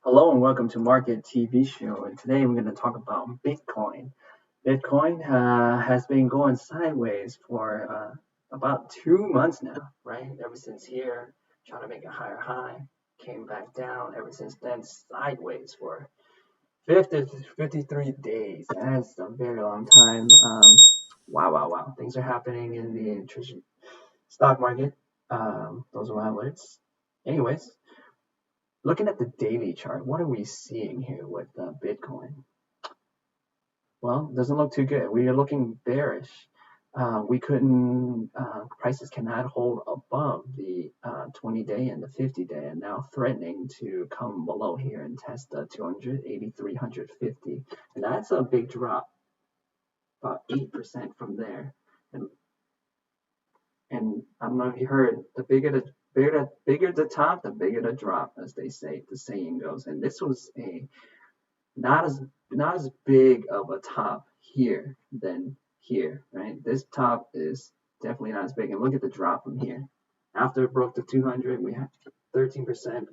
Hello and welcome to Market TV Show. And today we're going to talk about Bitcoin. Bitcoin has been going sideways for about 2 months now, right? Ever since here, trying to make a higher high, came back down. Ever since then, sideways for 53 days. That's a very long time. Wow. Things are happening in the stock market. Those are alerts. Anyways, looking at the daily chart, what are we seeing here with Bitcoin? Well, doesn't look too good. We are looking bearish. We couldn't, prices cannot hold above the 20-day and the 50-day, and now threatening to come below here and test the 283.50. And that's a big drop, about 8% from there. And I don't know if you heard, the bigger the top, the bigger the drop, as they say, the saying goes. And this was a not as big of a top here than here, right? This top is definitely not as big. And look at the drop from here. After it broke the 200, we had 13%,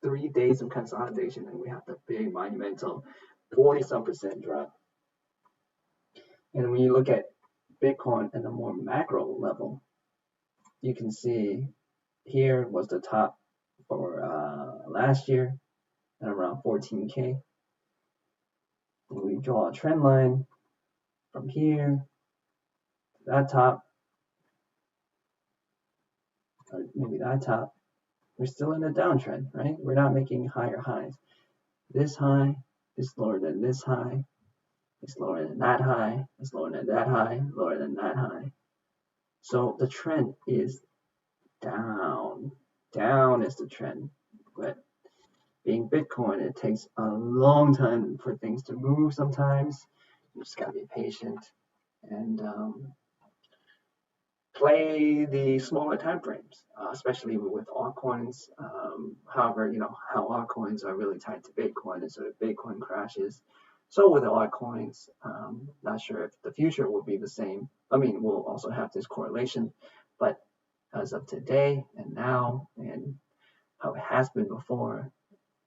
3 days of consolidation, and we have the big monumental 40-some% drop. And when you look at Bitcoin at a more macro level, you can see here was the top for last year at around 14K. And we draw a trend line from here to that top, or maybe that top. We're still in a downtrend, right? We're not making higher highs. This high is lower than this high. It's lower than that high. It's lower than that high. Lower than that high. So the trend is down. Down is the trend. But being Bitcoin, it takes a long time for things to move sometimes. You just gotta be patient and play the smaller time frames, especially with altcoins. However, you know how altcoins are really tied to Bitcoin, and so if Bitcoin crashes, so with the altcoins, not sure if the future will be the same. I mean, we'll also have this correlation, but as of today and now, and how it has been before,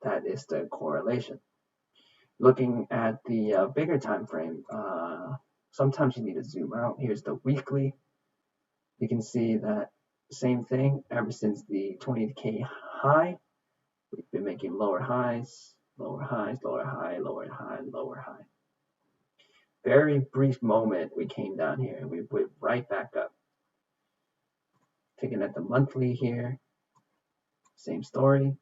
that is the correlation. Looking at the bigger time frame, sometimes you need to zoom out. Here's the weekly. You can see that same thing ever since the 20K high. We've been making lower highs, lower highs, lower high, lower high, lower high. Very brief moment we came down here and we went right back up. Taking at the monthly here, same story.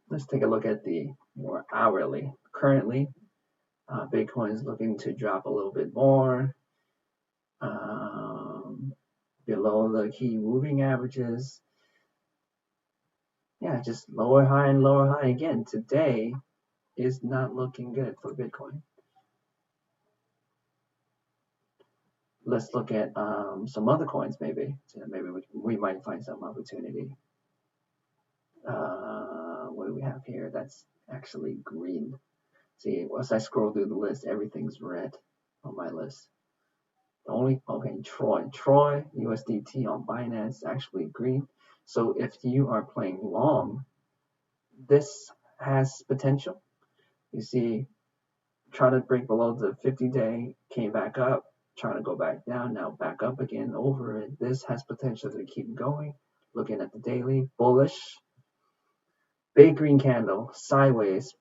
Let's take a look at the more hourly. Currently, Bitcoin is looking to drop a little bit more below the key moving averages. Yeah, just lower high and lower high again. Today is not looking good for Bitcoin. Let's look at some other coins maybe. So maybe we might find some opportunity. What do we have here? That's actually green. See, once I scroll through the list, everything's red on my list. TROY USDT on Binance actually green. So if you are playing long, this has potential. You see, trying to break below the 50-day, came back up, trying to go back down, now back up again over it. This has potential to keep going. Looking at the daily, bullish. Big green candle, sideways,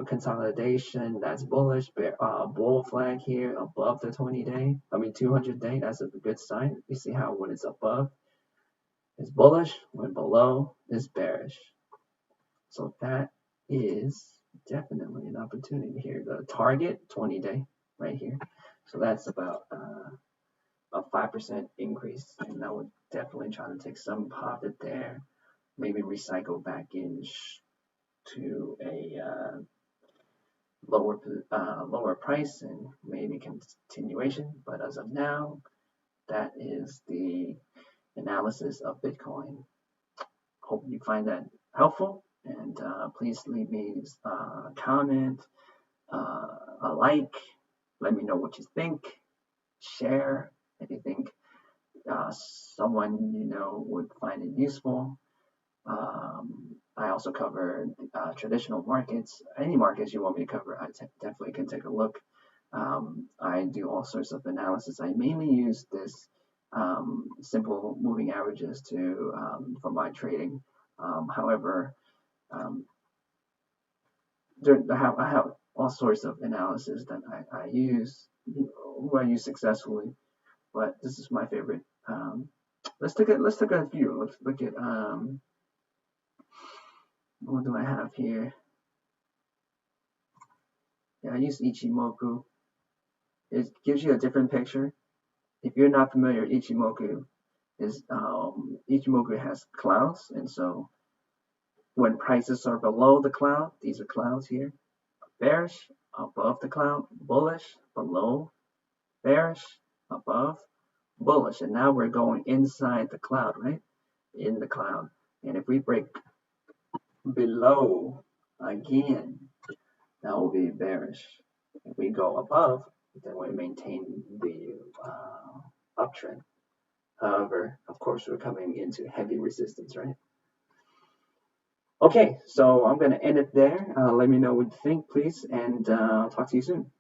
consolidation, that's bullish. Bull flag here above the 20-day, 200-day, that's a good sign. You see how when it's above, it's bullish, when below, it's bearish. So that is definitely an opportunity here. The target, 20-day, right here. So that's about a 5% increase, and I would definitely try to take some profit there. Maybe recycle back in to a lower price and maybe continuation. But as of now, that is the analysis of Bitcoin. Hope you find that helpful, and please leave me a comment, a like. Let me know what you think. Share if you think someone would find it useful. I also cover traditional markets. Any markets you want me to cover, I definitely can take a look. I do all sorts of analysis. I mainly use this simple moving averages for my trading. However, I have all sorts of analysis that I use, who I use successfully. But this is my favorite. Let's look at a few. Let's look at what do I have here? Yeah, I use Ichimoku. It gives you a different picture. If you're not familiar, Ichimoku has clouds, and so when prices are below the cloud, these are clouds here. Bearish, above the cloud, bullish, below, bearish, above, bullish. And now we're going inside the cloud, right? In the cloud. And if we break below again, that will be bearish. If we go above, then we maintain the uptrend. However, of course, we're coming into heavy resistance, right? Okay, so I'm going to end it there. Let me know what you think, please, and I'll talk to you soon.